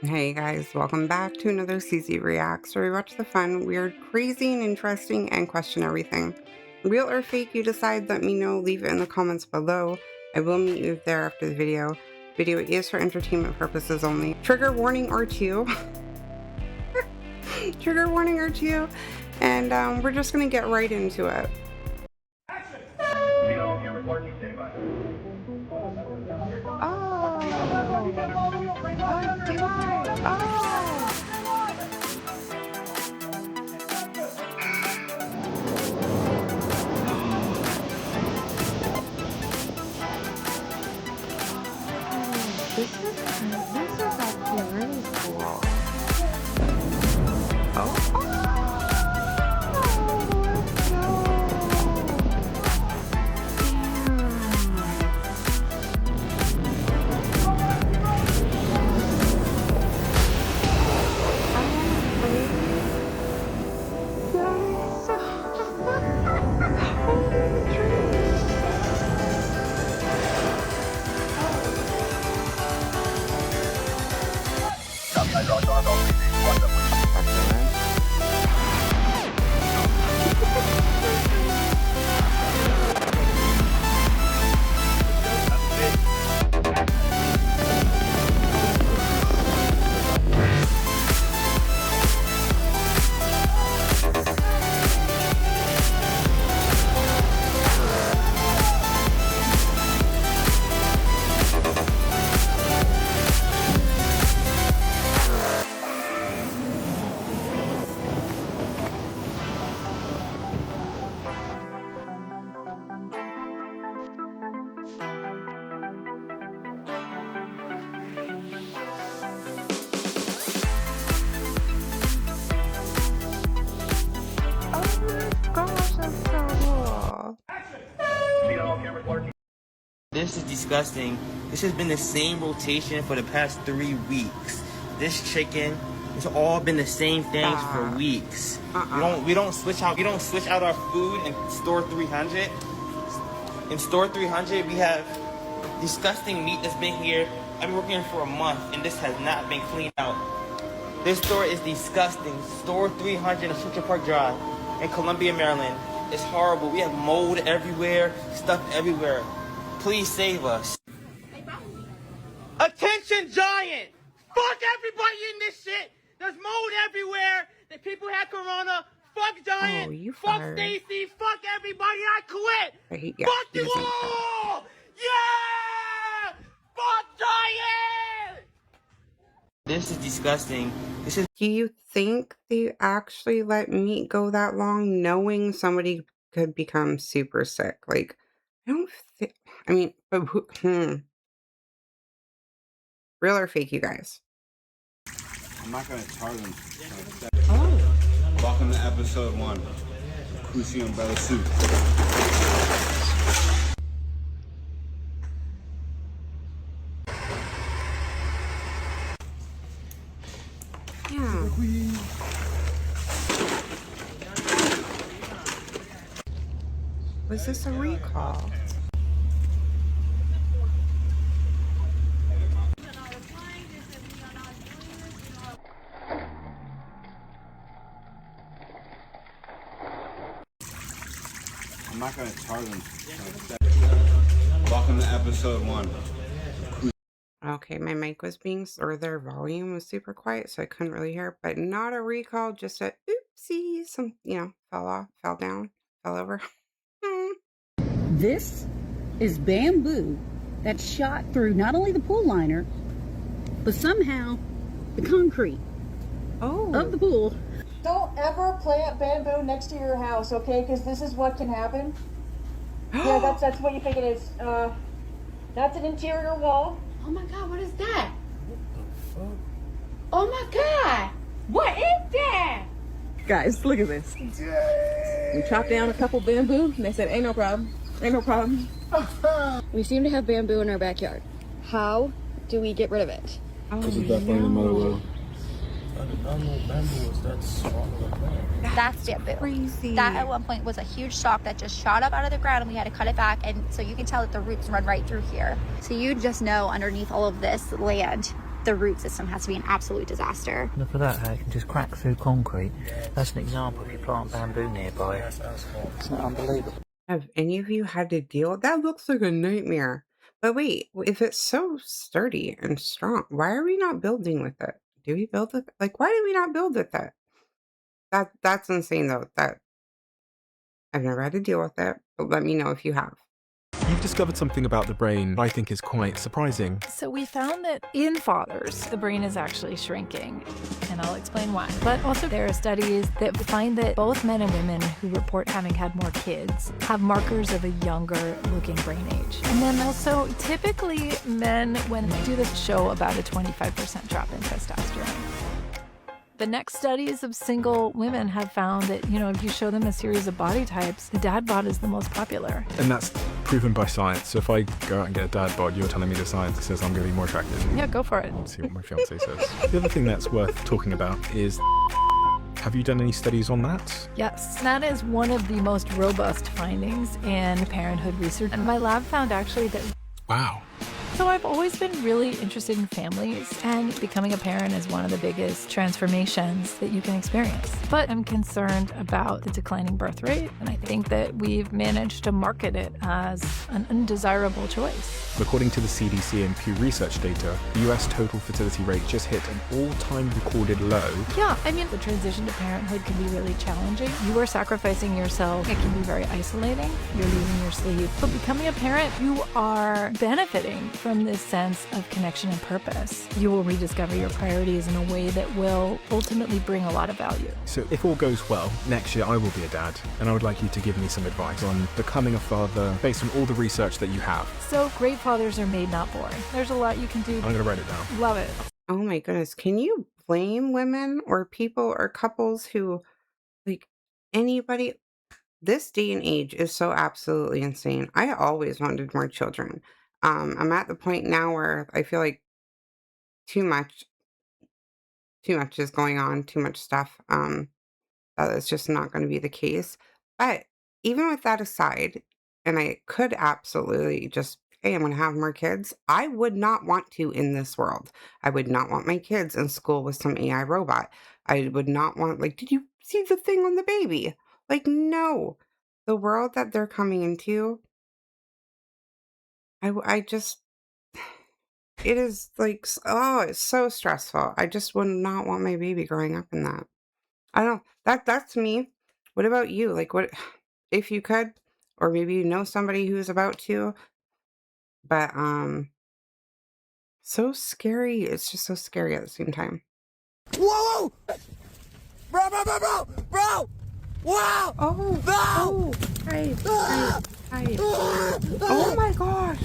Hey guys, welcome back to another CZ Reacts, where we watch the fun, weird, crazy, and interesting and question everything. Real or fake, you decide, let me know, leave it in the comments below. I will meet you there after the video. Video is for entertainment purposes only. Trigger warning or two. Trigger warning or two. And we're just gonna get right into it. This is actually really cool. This is disgusting. This has been the same rotation for the past 3 weeks. This chicken, it's all been the same things for weeks. We don't switch out our food in store 300. In store 300, we have disgusting meat that's been here. I've been working here for a month, and this has not been cleaned out. This store is disgusting. Store 300 in Central Park Drive in Columbia, Maryland. It's horrible. We have mold everywhere, stuff everywhere. Please save us. Attention, Giant! Fuck everybody in this shit! There's mold everywhere! The people had corona. Fuck Giant! Fuck Stacy! Fuck everybody! I quit! Fuck you all! Yeah! Fuck Giant! This is disgusting. Do you think they actually let meat go that long knowing somebody could become super sick? Like, I don't think, I mean, but real or fake, you guys? I'm not gonna charge them. Oh. Welcome to episode 1 of Kushi Umbrella Soup. Yeah. Was this a recall? I'm not gonna charge them. Welcome to episode 1. Okay, my mic was or their volume was super quiet, so I couldn't really hear, but not a recall, just a oopsie, some, fell off, fell down, fell over. This is bamboo that shot through not only the pool liner, but somehow the concrete of the pool. Don't ever plant bamboo next to your house, okay? Because this is what can happen. Yeah, that's what you think it is. That's an interior wall. Oh my God, what is that? What the fuck? Oh my God, what is that? Guys, look at this. We chopped down a couple bamboo and they said, ain't no problem. Ain't no problem. We seem to have bamboo in our backyard. How do we get rid of it? This is definitely the mother road. I did not know bamboo was that strong like that. That's bamboo. Crazy. That at one point was a huge stalk that just shot up out of the ground, and we had to cut it back, and so you can tell that the roots run right through here. So you just know underneath all of this land the root system has to be an absolute disaster. Look at that, how it can just crack through concrete. That's an example if you plant bamboo nearby. Isn't it unbelievable? Have any of you had to deal with that? Looks like a nightmare. But wait, if it's so sturdy and strong, why are we not building with it? Do we build it? Like, why do we not build with it? That's insane though. That I've never had to deal with it, but let me know if you have. You've discovered something about the brain I think is quite surprising. So we found that in fathers, the brain is actually shrinking, and I'll explain why. But also there are studies that find that both men and women who report having had more kids have markers of a younger looking brain age. And then also typically men, when they do this, show about a 25% drop in testosterone. The next studies of single women have found that, if you show them a series of body types, the dad bod is the most popular. And that's proven by science. So if I go out and get a dad bod, you're telling me the science says I'm going to be more attractive. Yeah, go for it. Let's see what my fiance says. The other thing that's worth talking about is, have you done any studies on that? Yes, that is one of the most robust findings in parenthood research. And my lab found actually that... Wow. So I've always been really interested in families, and becoming a parent is one of the biggest transformations that you can experience. But I'm concerned about the declining birth rate, and I think that we've managed to market it as an undesirable choice. According to the CDC and Pew Research data, the US total fertility rate just hit an all-time recorded low. Yeah, the transition to parenthood can be really challenging. You are sacrificing yourself. It can be very isolating. You're losing your sleep. But becoming a parent, you are benefiting from this sense of connection and purpose. You will rediscover your priorities in a way that will ultimately bring a lot of value. So if all goes well, next year I will be a dad, and I would like you to give me some advice on becoming a father based on all the research that you have. So great fathers are made, not born. There's a lot you can do. I'm going to write it down. Love it. Oh my goodness. Can you blame women or people or couples who, anybody? This day and age is so absolutely insane. I always wanted more children. I'm at the point now where I feel like too much is going on, too much stuff. That is just not going to be the case. But even with that aside, and I could absolutely just, hey, I'm going to have more kids. I would not want to in this world. I would not want my kids in school with some AI robot. I would not want, did you see the thing on the baby? No. The world that they're coming into, I just, it is it's so stressful. I just would not want my baby growing up in that. I don't, that's me. What about you? What, if you could, or maybe you know somebody who's about to, but, so scary. It's just so scary at the same time. Whoa! Bro! Wow! Oh, no! Oh, hi. Oh my gosh.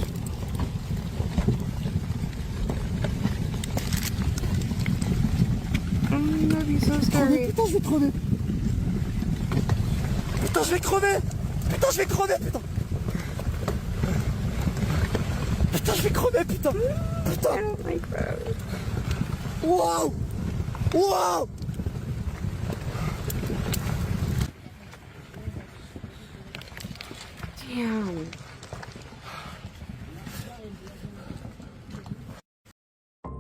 That'd be so scary. Putain, je vais crever! Putain, je vais crever! Putain, je vais crever, putain! Putain, je vais crever, putain! Putain! I don't like that. Wow! Wow! Damn.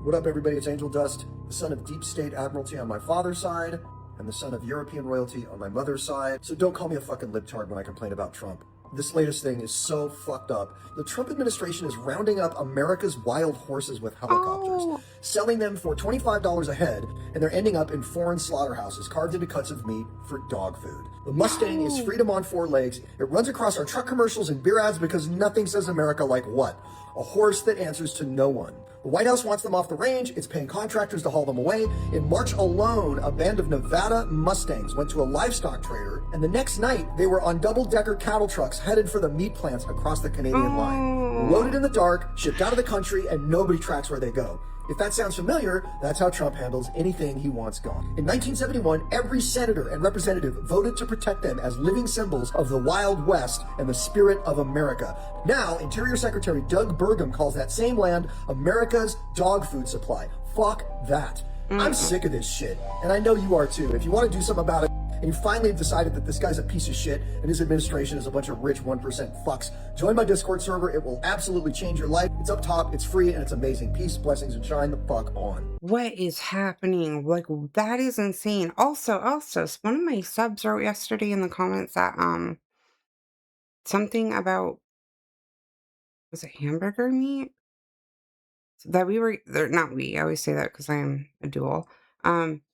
What up, everybody? It's Angel Dust, the son of deep state admiralty on my father's side, and the son of European royalty on my mother's side. So don't call me a fucking libtard when I complain about Trump. This latest thing is so fucked up. The Trump administration is rounding up America's wild horses with helicopters, selling them for $25 a head, and they're ending up in foreign slaughterhouses carved into cuts of meat for dog food. The Mustang is freedom on four legs. It runs across our truck commercials and beer ads because nothing says America like what? A horse that answers to no one. The White House wants them off the range. It's paying contractors to haul them away. In March alone, a band of Nevada Mustangs went to a livestock trader, and the next night, they were on double-decker cattle trucks headed for the meat plants across the Canadian line. Loaded in the dark, shipped out of the country, and nobody tracks where they go. If that sounds familiar, that's how Trump handles anything he wants gone. In 1971, every senator and representative voted to protect them as living symbols of the Wild West and the spirit of America. Now, Interior Secretary Doug Burgum calls that same land America's dog food supply. Fuck that. I'm sick of this shit, and I know you are too. If you want to do something about it, and you finally have decided that this guy's a piece of shit and his administration is a bunch of rich 1% fucks, join my Discord server. It will absolutely change your life. It's up top, it's free, and it's amazing. Peace, blessings, and shine the fuck on. What is happening? Like, that is insane. Also, one of my subs wrote yesterday in the comments that, something about, was it hamburger meat? That we were, not we, I always say that because I am a dual.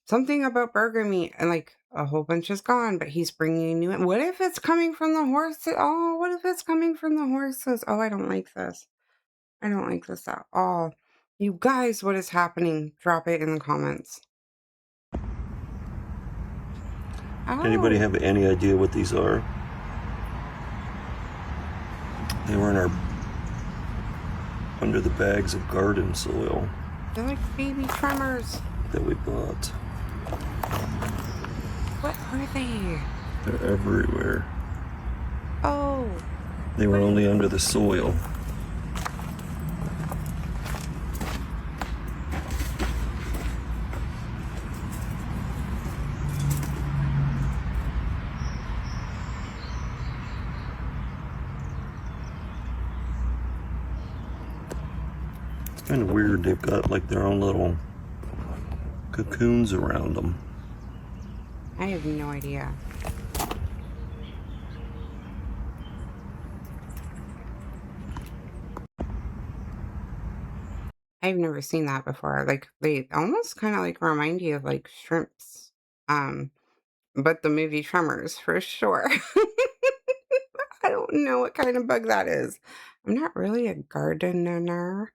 Something about burger meat, and like a whole bunch is gone, but he's bringing new in. What if it's coming from the horses? Oh, what if it's coming from the horses? Oh, I don't like this. I don't like this at all. You guys, what is happening? Drop it in the comments. Anybody have any idea what these are? They were in our under the bags of garden soil. They're like baby tremors. That we bought. What are they? They're everywhere. Oh. They were only under the soil. It's kind of weird. They've got like their own little cocoons around them. I have no idea. I've never seen that before. Like, they almost kind of like remind you of like shrimps. But the movie Tremors for sure. I don't know what kind of bug that is. I'm not really a gardener.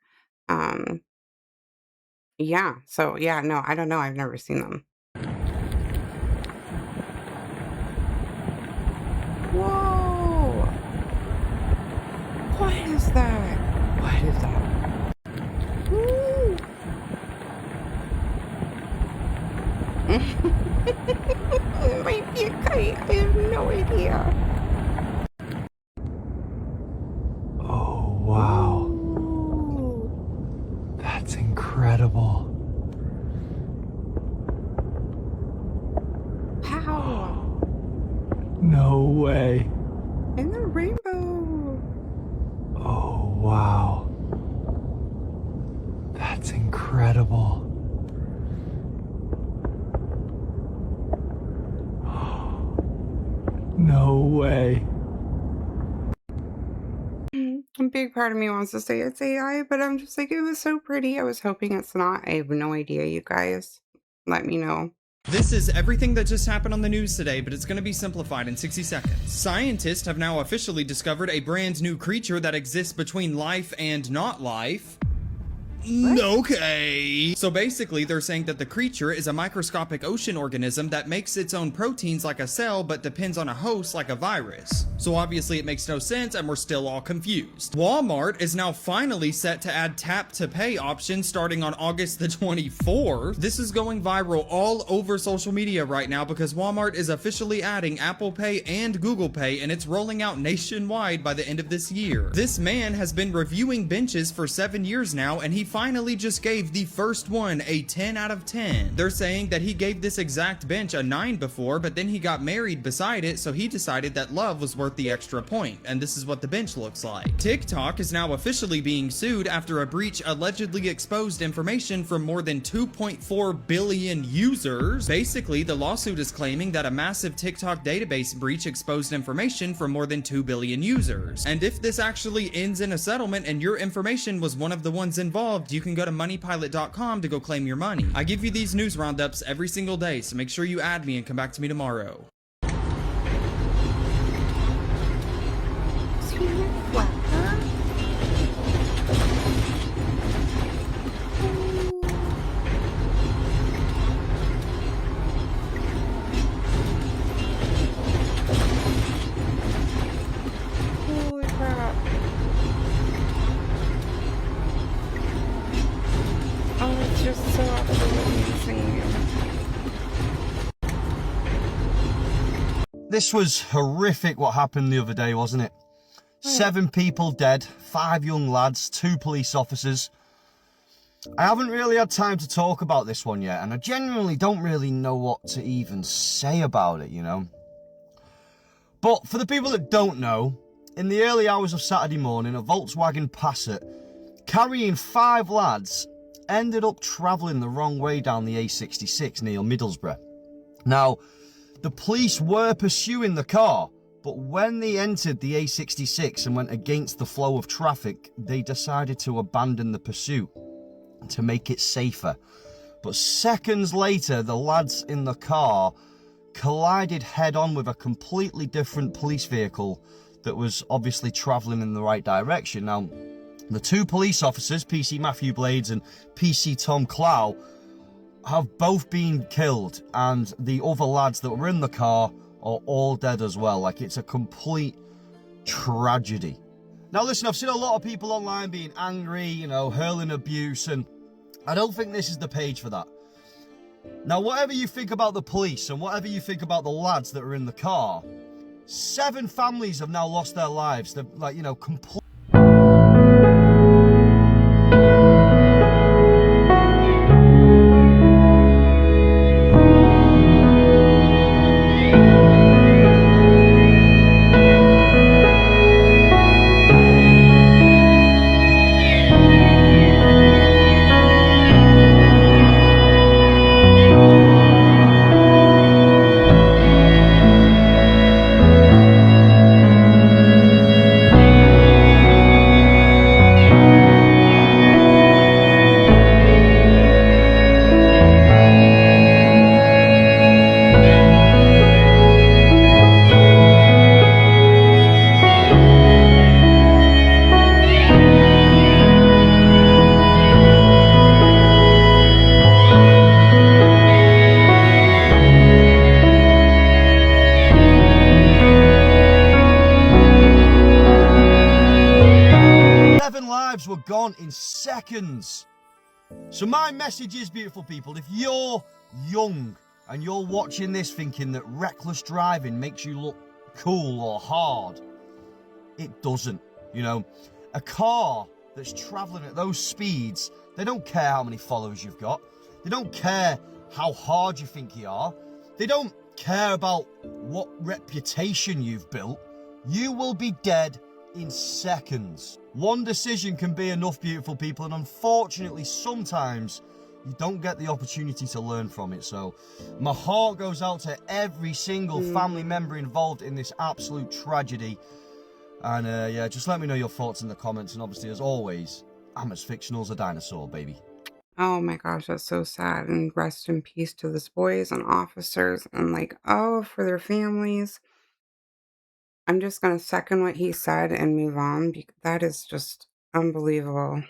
Yeah, so yeah, no, I don't know. I've never seen them. Whoa! What is that? What is that? Woo! It might be a kite. I have no idea. Oh, wow. That's incredible. How? No way. In the rainbow. Oh, wow. That's incredible. No way. A big part of me wants to say it's AI, but I'm just like, it was so pretty. I was hoping it's not. I have no idea, you guys. Let me know. This is everything that just happened on the news today, but it's going to be simplified in 60 seconds. Scientists have now officially discovered a brand new creature that exists between life and not life. Okay. So basically, they're saying that the creature is a microscopic ocean organism that makes its own proteins like a cell, but depends on a host like a virus. So obviously it makes no sense, and we're still all confused. Walmart is now finally set to add tap to pay options starting on August the 24th. This is going viral all over social media right now because Walmart is officially adding Apple Pay and Google Pay, and it's rolling out nationwide by the end of this year. This man has been reviewing benches for 7 years now, and he finally just gave the first one a 10 out of 10. They're saying that he gave this exact bench a 9 before, but then he got married beside it, so he decided that love was worth the extra point, and this is what the bench looks like. TikTok is now officially being sued after a breach allegedly exposed information from more than 2.4 billion users. Basically, the lawsuit is claiming that a massive TikTok database breach exposed information from more than 2 billion users. And if this actually ends in a settlement and your information was one of the ones involved, you can go to moneypilot.com to go claim your money. I give you these news roundups every single day, so make sure you add me and come back to me tomorrow. Holy crap. Oh, it's just so absolutely insane. This was horrific what happened the other day, wasn't it? 7 people dead, 5 young lads, 2 police officers. I haven't really had time to talk about this one yet, and I genuinely don't really know what to even say about it, you know. But for the people that don't know, in the early hours of Saturday morning, a Volkswagen Passat carrying 5 lads ended up travelling the wrong way down the A66 near Middlesbrough. Now, the police were pursuing the car, but when they entered the A66 and went against the flow of traffic, they decided to abandon the pursuit to make it safer. But seconds later, the lads in the car collided head-on with a completely different police vehicle that was obviously travelling in the right direction. Now, the 2 police officers, PC Matthew Blades and PC Tom Clow, have both been killed, and the other lads that were in the car are all dead as well. Like, it's a complete tragedy. Now listen, I've seen a lot of people online being angry, you know, hurling abuse, and I don't think this is the page for that. Now, whatever you think about the police and whatever you think about the lads that were in the car, 7 families have now lost their lives. They're, like, you know, completely. Were gone in seconds. So my message is, beautiful people, if you're young and you're watching this thinking that reckless driving makes you look cool or hard, it doesn't. You know, a car that's traveling at those speeds, they don't care how many followers you've got, they don't care how hard you think you are, they don't care about what reputation you've built. You will be dead in seconds. One decision can be enough, beautiful people, and unfortunately sometimes you don't get the opportunity to learn from it. So my heart goes out to every single family member involved in this absolute tragedy. And yeah, just let me know your thoughts in the comments, and obviously, as always, I'm as fictional as a dinosaur, baby. Oh my gosh, that's so sad, and rest in peace to those boys and officers, and like, oh, for their families. I'm just gonna second what he said and move on because that is just unbelievable.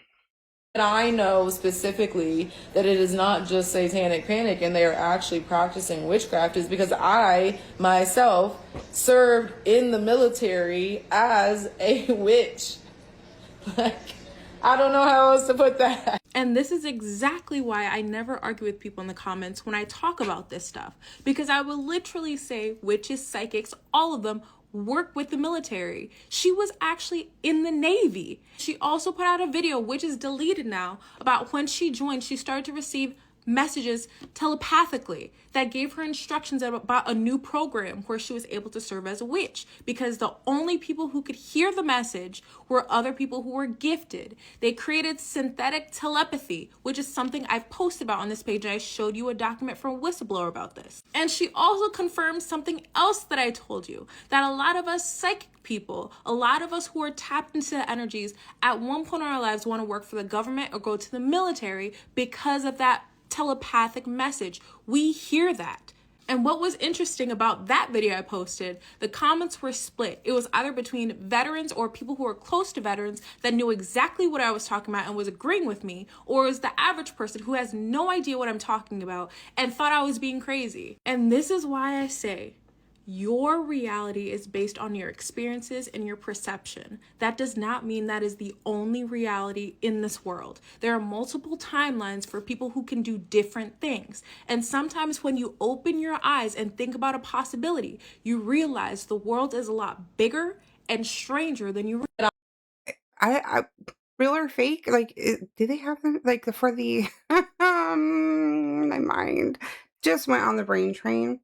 And I know specifically that it is not just satanic panic and they are actually practicing witchcraft is because I myself served in the military as a witch. Like, I don't know how else to put that. And this is exactly why I never argue with people in the comments when I talk about this stuff. Because I will literally say witches, psychics, all of them work with the military. She was actually in the Navy. She also put out a video, which is deleted now, about when she joined, she started to receive messages telepathically that gave her instructions about a new program where she was able to serve as a witch, because the only people who could hear the message were other people who were gifted. They created synthetic telepathy, which is something I've posted about on this page, and I showed you a document from a whistleblower about this. And she also confirmed something else that I told you, that a lot of us psychic people, a lot of us who are tapped into the energies at one point in our lives want to work for the government or go to the military because of that telepathic message. We hear that. And what was interesting about that video I posted, the comments were split. It was either between veterans or people who were close to veterans that knew exactly what I was talking about and was agreeing with me, or it was the average person who has no idea what I'm talking about and thought I was being crazy. And this is why I say, your reality is based on your experiences and your perception. That does not mean that is the only reality in this world. There are multiple timelines for people who can do different things. And sometimes when you open your eyes and think about a possibility, you realize the world is a lot bigger and stranger than you realize. Real or fake? Like, do they have them? Like, for the, my mind just went on the brain train.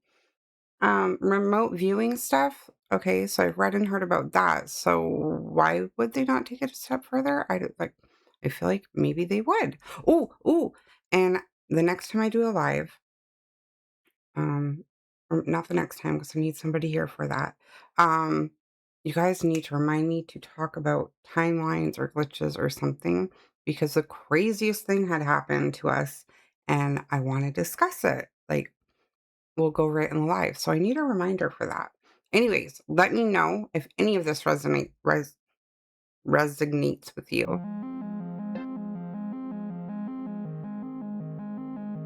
Remote viewing stuff. Okay, so I've read and heard about that. So why would they not take it a step further? I don't like. I feel like maybe they would. Oh, and the next time I do a live, or not the next time because I need somebody here for that. You guys need to remind me to talk about timelines or glitches or something because the craziest thing had happened to us, and I want to discuss it. Like, we'll go right in the live. So I need a reminder for that. Anyways, let me know if any of this resonates with you.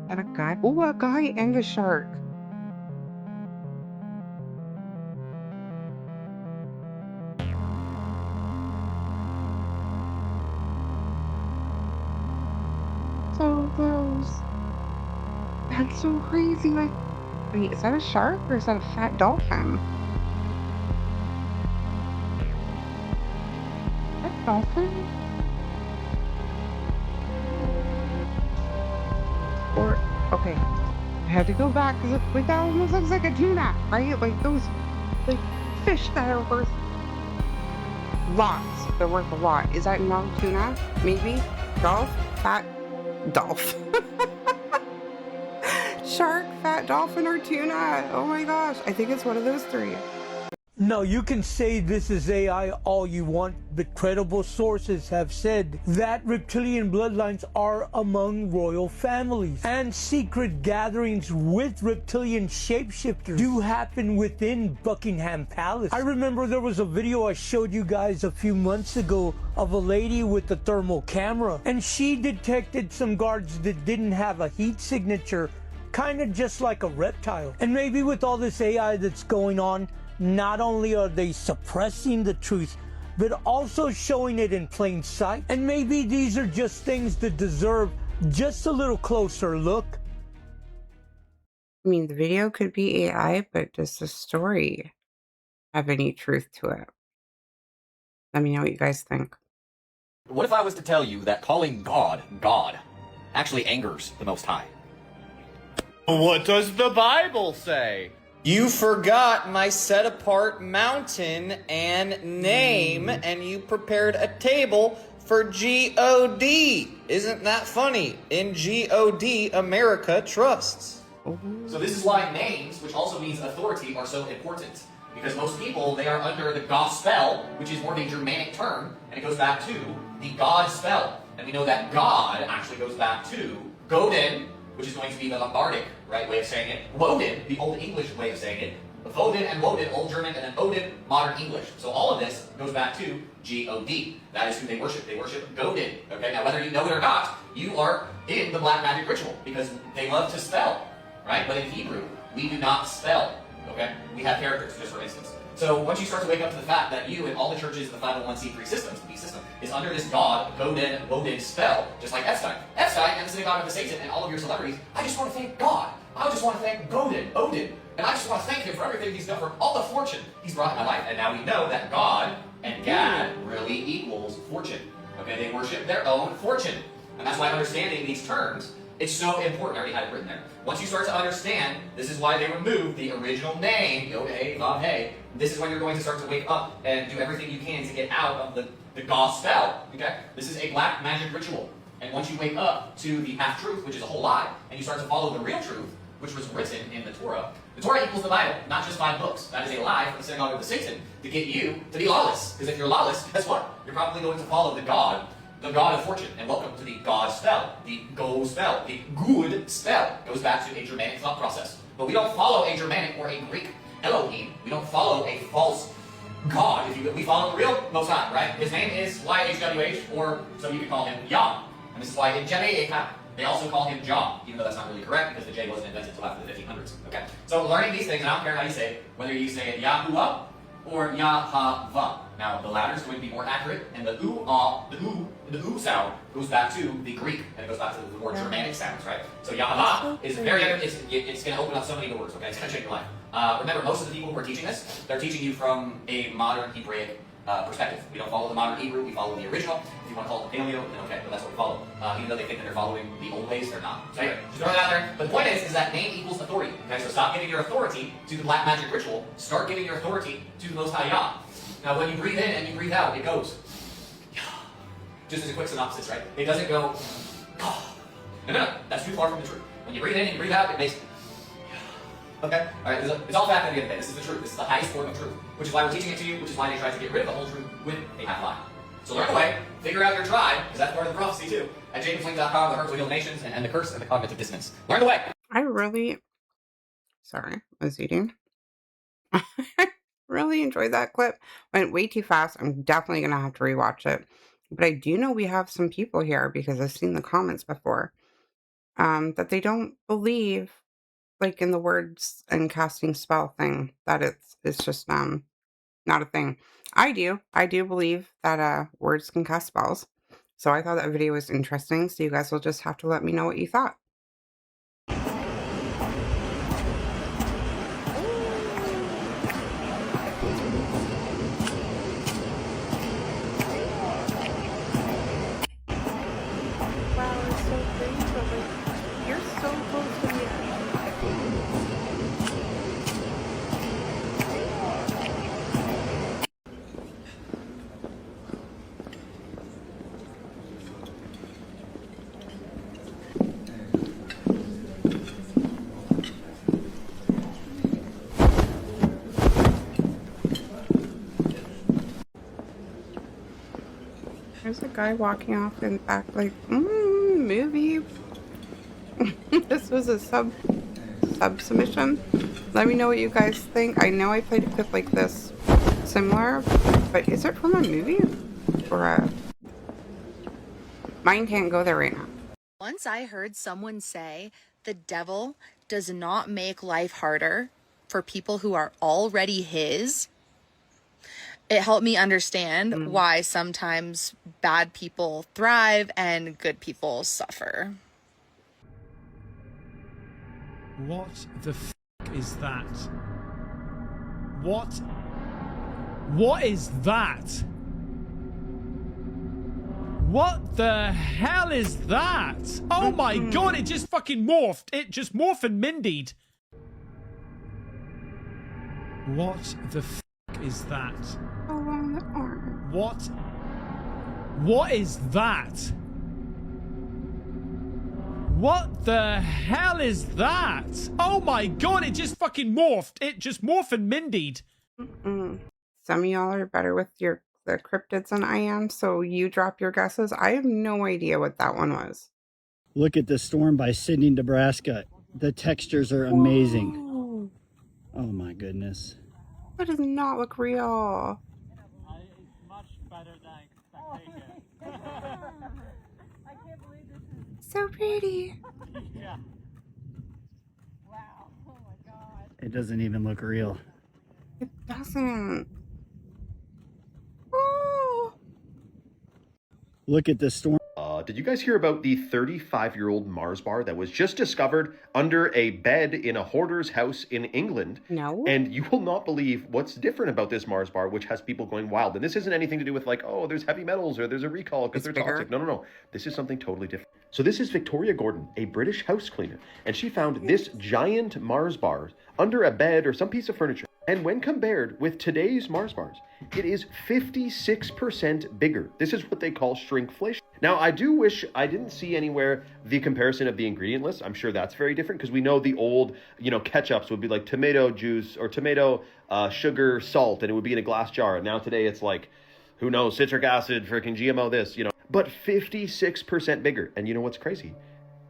And a guy. Oh, a guy and a shark. So close. That's so crazy. Like, wait, is that a shark or is that a fat dolphin? That dolphin? Or, okay, I had to go back because like that almost looks like a tuna, right? Like those, like fish that are worth lots. They're worth a lot. Is that not tuna? Maybe? Dolph? Fat dolph. Shark, fat dolphin, or tuna. Oh my gosh. I think it's one of those three. No, you can say this is AI all you want, but credible sources have said that reptilian bloodlines are among royal families, and secret gatherings with reptilian shapeshifters do happen within Buckingham Palace. I remember there was a video I showed you guys a few months ago of a lady with a thermal camera, and she detected some guards that didn't have a heat signature, kind of just like a reptile. And maybe with all this AI that's going on, not only are they suppressing the truth, but also showing it in plain sight. And maybe these are just things that deserve just a little closer look. I mean, the video could be AI, but does the story have any truth to it? Let me know what you guys think. What if I was to tell you that calling God, God, actually angers the Most High? What does the Bible say? You forgot my set-apart mountain and name, and you prepared a table for G-O-D. Isn't that funny? In G-O-D, America trusts. So this is why names, which also means authority, are so important. Because most people, they are under the gospel, which is more of a Germanic term, and it goes back to the God spell. And we know that God actually goes back to Godin, which is going to be the Lombardic way of saying it. Woden, the Old English way of saying it. Woden and Woden, Old German, and then Odin, Modern English. So all of this goes back to G-O-D. That is who they worship. They worship Godin. Okay, now whether you know it or not, you are in the black magic ritual because they love to spell, right? But in Hebrew, we do not spell. Okay, we have characters, just for instance. So once you start to wake up to the fact that you and all the churches in the 501c3 systems, the system, is under this God, Godin, Woden spell, just like Epstein. Epstein and the synagogue of the Satan and all of your celebrities, I just want to thank God. I just want to thank Godin, Odin, and I just want to thank him for everything he's done, for all the fortune he's brought in my life. And now we know that God and Gad really equals fortune. Okay, they worship their own fortune. And that's why understanding these terms, it's so important. I already had it written there. Once you start to understand, this is why they removed the original name, Yod-Heh, Vav-Heh. This is when you're going to start to wake up and do everything you can to get out of the gospel. Okay? This is a black magic ritual. And once you wake up to the half-truth, which is a whole lie, and you start to follow the real truth, which was written in the Torah equals the Bible, not just 5 books. That is a lie from the synagogue of the Satan to get you to be lawless. Because if you're lawless, guess what? You're probably going to follow the God of fortune. And welcome to the God spell, the go spell, the good spell. Goes back to a Germanic thought process. But we don't follow a Germanic or a Greek Elohim. We don't follow a false God. We follow the real Most High, right? His name is YHWH, or some you could call him Yah. And this is why in Jemei they also call him Jah, even though that's not really correct because the J wasn't invented until after the 1500s. Okay? So learning these things, and I don't care how you say it, whether you say it Yahuwah or Yahava. Now the latter is going to be more accurate, and the the sound goes back to the Greek, and it goes back to the more Germanic sounds, right? So Yahava is very, it's going to open up so many doors, okay? It's going to change your life. Remember, most of the people who are teaching this, they're teaching you from a modern Hebraic perspective. We don't follow the modern Hebrew, we follow the original. If you want to call it the paleo, then okay, but that's what we follow. Even though they think that they're following the old ways, they're not. So anyway, just throw that out there. But the point is that name equals authority. Okay, so stop giving your authority to the black magic ritual. Start giving your authority to the Most High Yah. Now, when you breathe in and you breathe out, it goes. Just as a quick synopsis, right? It doesn't go. No, that's too far from the truth. When you breathe in and you breathe out, it makes. Okay? Alright, it's all fact at the end of the day. This is the truth. This is the highest form of truth. Which is why we're teaching it to you, which is why they tried to get rid of the whole truth with a half lie. So learn away, figure out your tribe, because that's part of the prophecy too, at jacobslink.com, the Herbs will heal nations, and the curse and the cognitive dissonance. Learn the way! Sorry, I was eating. I really enjoyed that clip. Went way too fast. I'm definitely going to have to rewatch it. But I do know we have some people here, because I've seen the comments before, that they don't believe, like, in the words and casting spell thing, that it's just not a thing. I do believe that words can cast spells. So I thought that video was interesting. So you guys will just have to let me know what you thought. There's a guy walking off in the back like, movie. This was a sub submission. Let me know what you guys think. I know I played a clip like this similar, but is it from a movie or a... Mine can't go there right now. Once I heard someone say the devil does not make life harder for people who are already his, it helped me understand why sometimes bad people thrive and good people suffer. What the f*** is that? What is that? What the hell is that? Oh my god, it just fucking morphed. It just morphed and mindied. What the f*** is that? What is that? What the hell is that? Oh my god, it just fucking morphed. It just morphed and mindied. Some of y'all are better with the cryptids than I am, so you drop your guesses. I have no idea what that one was. Look at the storm by Sydney, Nebraska. The textures are amazing. Whoa. Oh my goodness. That does not look real. So pretty. Yeah. Wow. Oh my god. It doesn't even look real. It doesn't. Oh. Look at the storm. Did you guys hear about the 35-year-old Mars bar that was just discovered under a bed in a hoarder's house in England? No. And you will not believe what's different about this Mars bar, which has people going wild. And this isn't anything to do with like, oh, there's heavy metals or there's a recall because they're toxic. No. This is something totally different. So this is Victoria Gordon, a British house cleaner, and she found this giant Mars bar under a bed or some piece of furniture. And when compared with today's Mars bars, it is 56% bigger. This is what they call shrinkflation. Now, I do wish I didn't see anywhere the comparison of the ingredient list. I'm sure that's very different because we know the old, ketchups would be like tomato juice or tomato sugar, salt, and it would be in a glass jar. And now today it's like, who knows, citric acid, freaking GMO this, But 56% bigger. And you know what's crazy?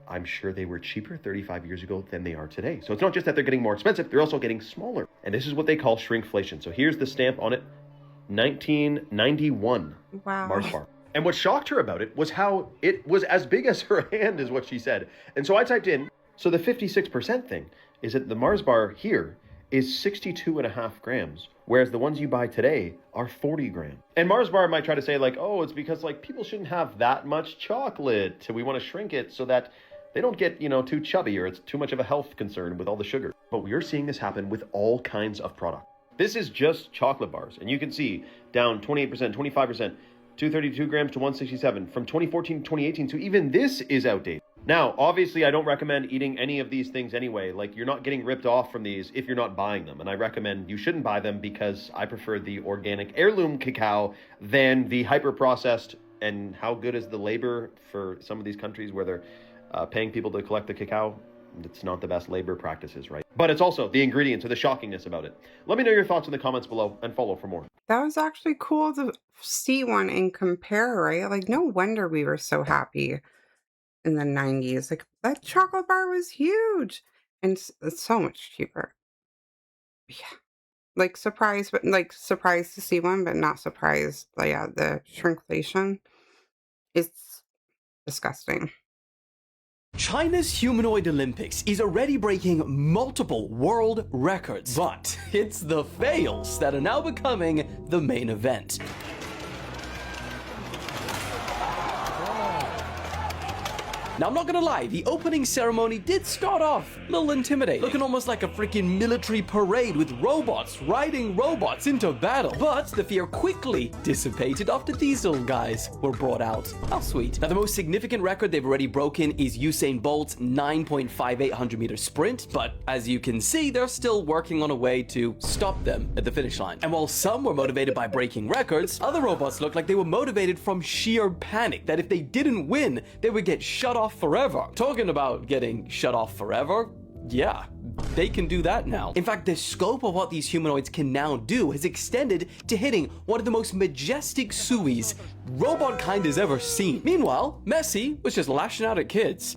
I'm sure they were cheaper 35 years ago than they are today. So it's not just that they're getting more expensive, they're also getting smaller. And this is what they call shrinkflation. So here's the stamp on it, 1991 Mars bar. And what shocked her about it was how it was as big as her hand, is what she said. And so I typed in, so the 56% thing is that the Mars bar here is 62.5 grams, whereas the ones you buy today are 40 grams. And Mars bar might try to say like, oh, it's because like people shouldn't have that much chocolate. We want to shrink it so that they don't get, too chubby or it's too much of a health concern with all the sugar. But we are seeing this happen with all kinds of products. This is just chocolate bars, and you can see down 28%, 25%, 232 grams to 167 from 2014 to 2018. So even this is outdated. Now, obviously, I don't recommend eating any of these things anyway. Like, you're not getting ripped off from these if you're not buying them. And I recommend you shouldn't buy them because I prefer the organic heirloom cacao than the hyper-processed. And how good is the labor for some of these countries where they're paying people to collect the cacao? It's not the best labor practices, right? But it's also the ingredients or the shockingness about it. Let me know your thoughts in the comments below and follow for more. That was actually cool to see one and compare, right? Like, no wonder we were so happy in the 90s. Like, that chocolate bar was huge and it's so much cheaper. Yeah. Like, surprised, but like surprised to see one, but not surprised. Like, yeah, the shrinkflation is disgusting. China's Humanoid Olympics is already breaking multiple world records, but it's the fails that are now becoming the main event. Now, I'm not gonna lie, the opening ceremony did start off a little intimidating, looking almost like a freaking military parade with robots riding robots into battle. But the fear quickly dissipated after these little guys were brought out. How sweet. Now, the most significant record they've already broken is Usain Bolt's 9.58 100-meter sprint, but as you can see, they're still working on a way to stop them at the finish line. And while some were motivated by breaking records, other robots looked like they were motivated from sheer panic that if they didn't win, they would get shut off forever. Talking about getting shut off forever, yeah, they can do that now. In fact, the scope of what these humanoids can now do has extended to hitting one of the most majestic suis robotkind has ever seen. Meanwhile, Messi was just lashing out at kids.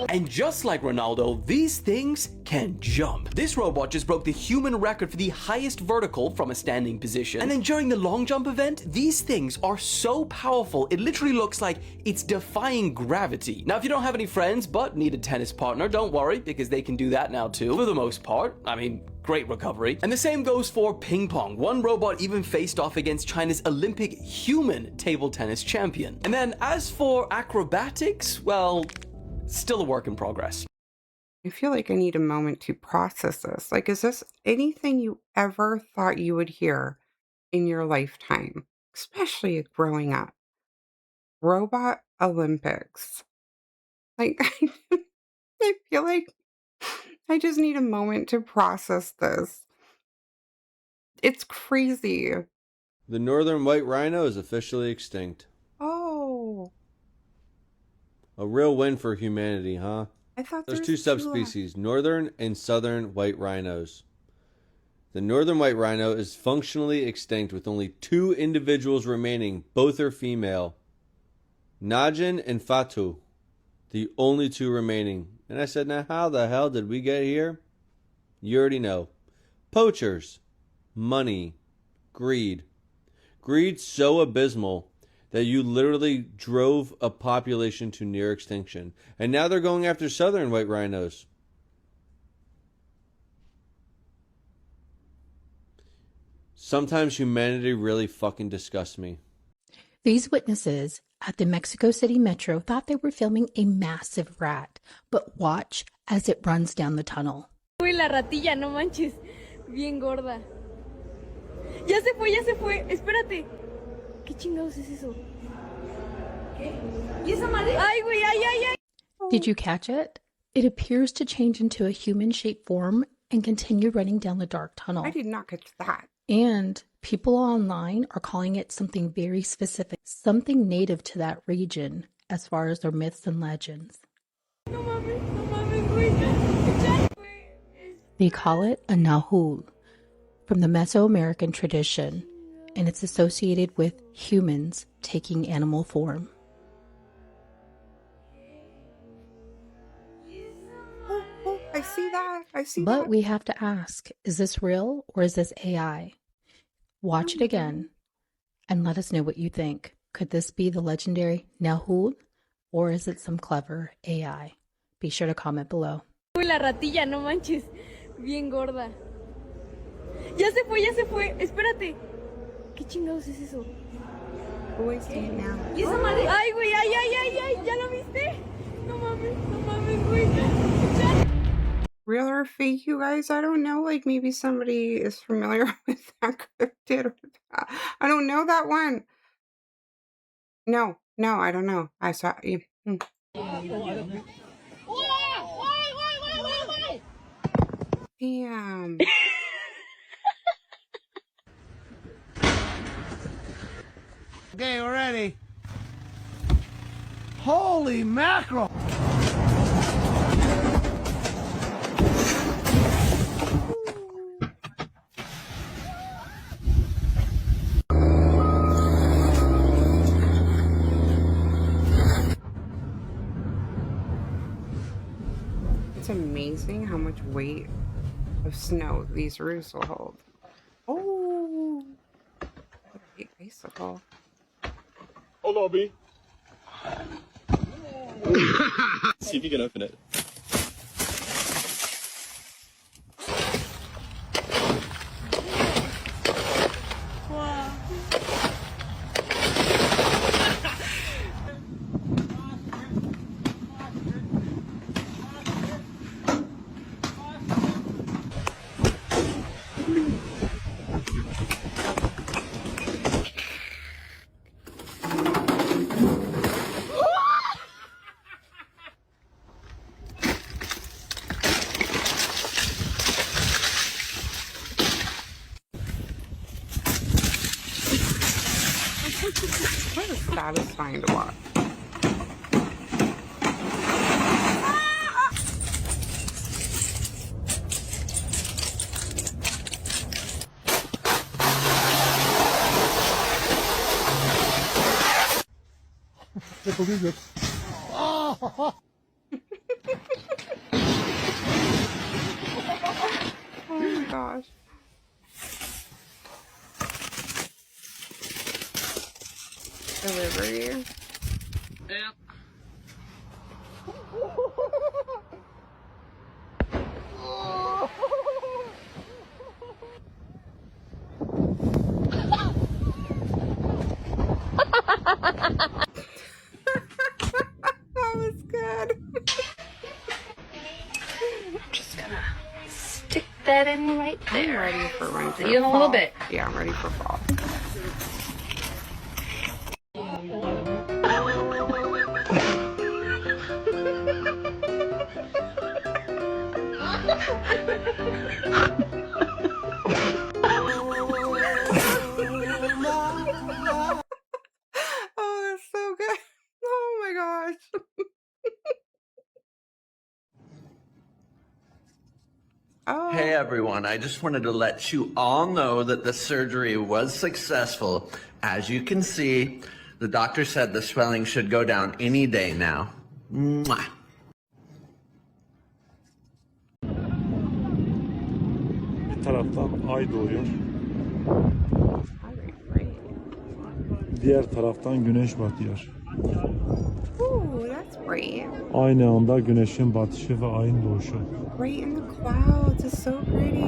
And just like Ronaldo, these things can jump. This robot just broke the human record for the highest vertical from a standing position. And then during the long jump event, these things are so powerful, it literally looks like it's defying gravity. Now, if you don't have any friends but need a tennis partner, don't worry, because they can do that now too, for the most part. I mean, great recovery. And the same goes for ping pong. One robot even faced off against China's Olympic human table tennis champion. And then as for acrobatics, well, still a work in progress. I feel like I need a moment to process this. Like, is this anything you ever thought you would hear in your lifetime, especially growing up? Robot Olympics. Like, I feel like I just need a moment to process this. It's crazy. The northern white rhino is officially extinct. Oh. A real win for humanity, huh? I thought there's two subspecies, northern and southern white rhinos. The northern white rhino is functionally extinct with only 2 individuals remaining. Both are female. Najin and Fatu. The only 2 remaining. And I said, now how the hell did we get here? You already know. Poachers. Money. Greed. Greed so abysmal that you literally drove a population to near extinction. And now they're going after southern white rhinos. Sometimes humanity really fucking disgusts me. These witnesses at the Mexico City Metro thought they were filming a massive rat, but watch as it runs down the tunnel. Uy, la ratilla, no manches, bien gorda. Ya se fue, espérate. ¿Qué chingados es eso? ¿Qué? ¿Y esa madre? Ay, güey, ay. Did you catch it? It appears to change into a human-shaped form and continue running down the dark tunnel. I did not catch that. And people online are calling it something very specific, something native to that region as far as their myths and legends. No mames, güey. They call it a Nahul from the Mesoamerican tradition, and it's associated with humans taking animal form. I see that. But we have to ask, is this real or is this AI? Watch it again and let us know what you think. Could this be the legendary Nahul or is it some clever AI? Be sure to comment below. Uy, la ratilla, no manches, bien gorda. Ya se fue, espérate. ¿Qué chingados es eso? ¿Y esa madre? Ay, güey, ay, ¿ya lo viste? No mames, güey. Real or fake, you guys? I don't know. Like maybe somebody is familiar with that cryptid. I don't know that one. No, no, I don't know. I saw you. Damn. Okay, we're ready. Holy mackerel! It's amazing how much weight of snow these roofs will hold. Oh, what a big bicycle. Oh, Lobby. See if you can open it. That is satisfying to watch. Oh! Oh my gosh. Delivery. Yep. That was good. I'm just gonna stick that in right there. I'm ready for winter. See you in a little bit. Yeah, I'm ready for fall. Oh, that's so good. Oh my gosh. Hey everyone, I just wanted to let you all know that the surgery was successful. As you can see, the doctor said the swelling should go down any day now. Mwah. Bir taraftan ay doğuyor. Diğer taraftan güneş batıyor. Ooh, that's great. Aynı anda güneşin batışı ve ayın doğuşu. Right in the clouds. It's so pretty.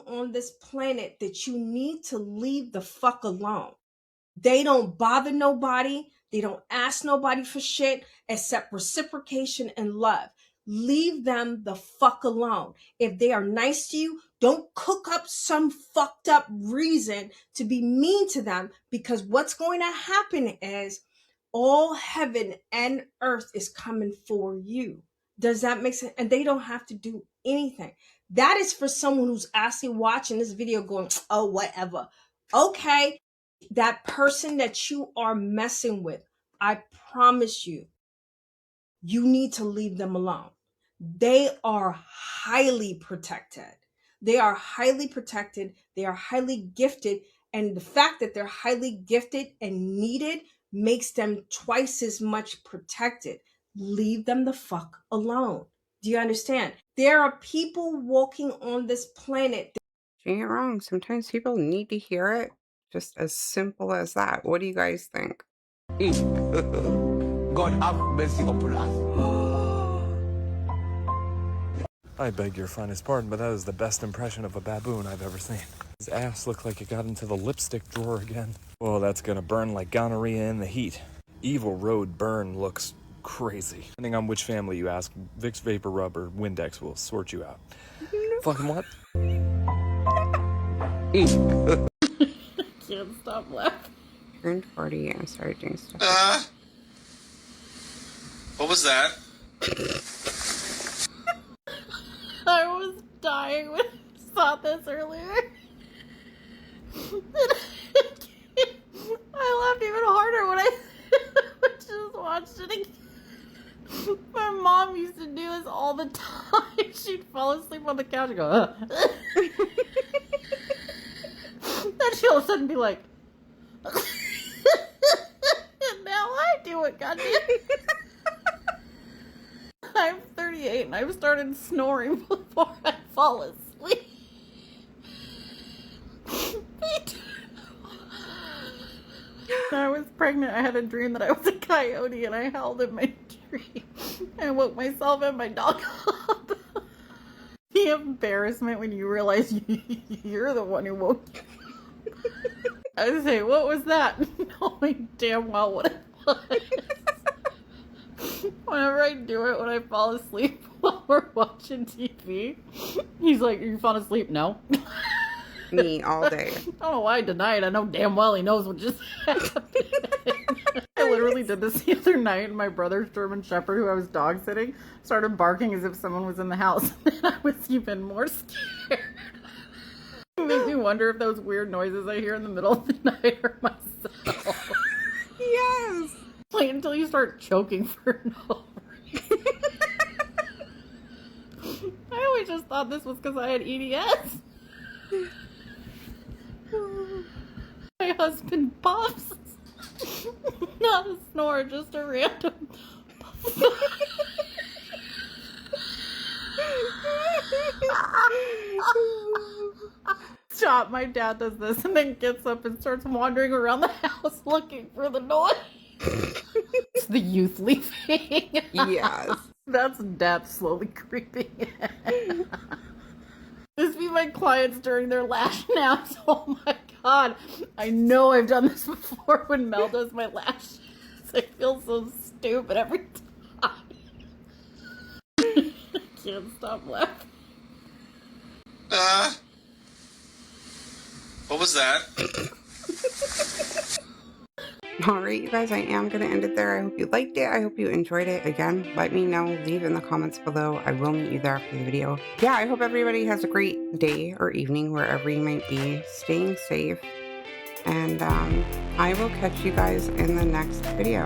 On this planet that you need to leave the fuck alone. They don't bother nobody. They don't ask nobody for shit except reciprocation and love. Leave them the fuck alone. If they are nice to you, don't cook up some fucked up reason to be mean to them, because what's going to happen is all heaven and earth is coming for you. Does that make sense? And they don't have to do anything. That is for someone who's actually watching this video going, oh, whatever. Okay, that person that you are messing with, I promise you, you need to leave them alone. They are highly protected. They are highly protected. They are highly gifted. And the fact that they're highly gifted and needed makes them twice as much protected. Leave them the fuck alone. Do you understand? There are people walking on this planet. She ain't wrong. Sometimes people need to hear it. Just as simple as that. What do you guys think? God have mercy upon us. I beg your finest pardon, but that is the best impression of a baboon I've ever seen. His ass looked like it got into the lipstick drawer again. Well, that's gonna burn like gonorrhea in the heat. Evil Road Burn looks crazy. Depending on which family you ask, Vicks Vapor Rub or Windex will sort you out. Fucking what? Can't stop laughing. Turned 40 and started doing stuff. What was that? I was dying when I saw this earlier. I laughed even harder when I just watched it again. My mom used to do this all the time. She'd fall asleep on the couch and go, then she'll all of a sudden be like, and now I do it, goddamn. I'm 38 and I've started snoring before I fall asleep. When I was pregnant, I had a dream that I was a coyote and I howled in my dream. I woke myself and my dog up. The embarrassment when you realize you're the one who woke you. I say, what was that? Knowing damn well what it was. Whenever I do it when I fall asleep while we're watching TV, he's like, are you falling asleep? No. Me all day. I don't know why I deny it. I know damn well he knows what just happened. I literally did this the other night, and my brother's German Shepherd, who I was dog sitting, started barking as if someone was in the house. And I was even more scared. It makes me wonder if those weird noises I hear in the middle of the night are myself. Yes! Wait until you start choking for no reason. I always just thought this was because I had EDS. My husband puffs. Not a snore, just a random puff. Stop, my dad does this and then gets up and starts wandering around the house looking for the noise. It's the youth leaving. Yes. That's death slowly creeping in. This be my clients during their lash naps. Oh my god. I know I've done this before when Mel does my lashes. I feel so stupid every time. I can't stop laughing. What was that? Alright, you guys, I am going to end it there. I hope you liked it. I hope you enjoyed it. Again, let me know. Leave in the comments below. I will meet you there after the video. Yeah, I hope everybody has a great day or evening wherever you might be. Staying safe. And I will catch you guys in the next video.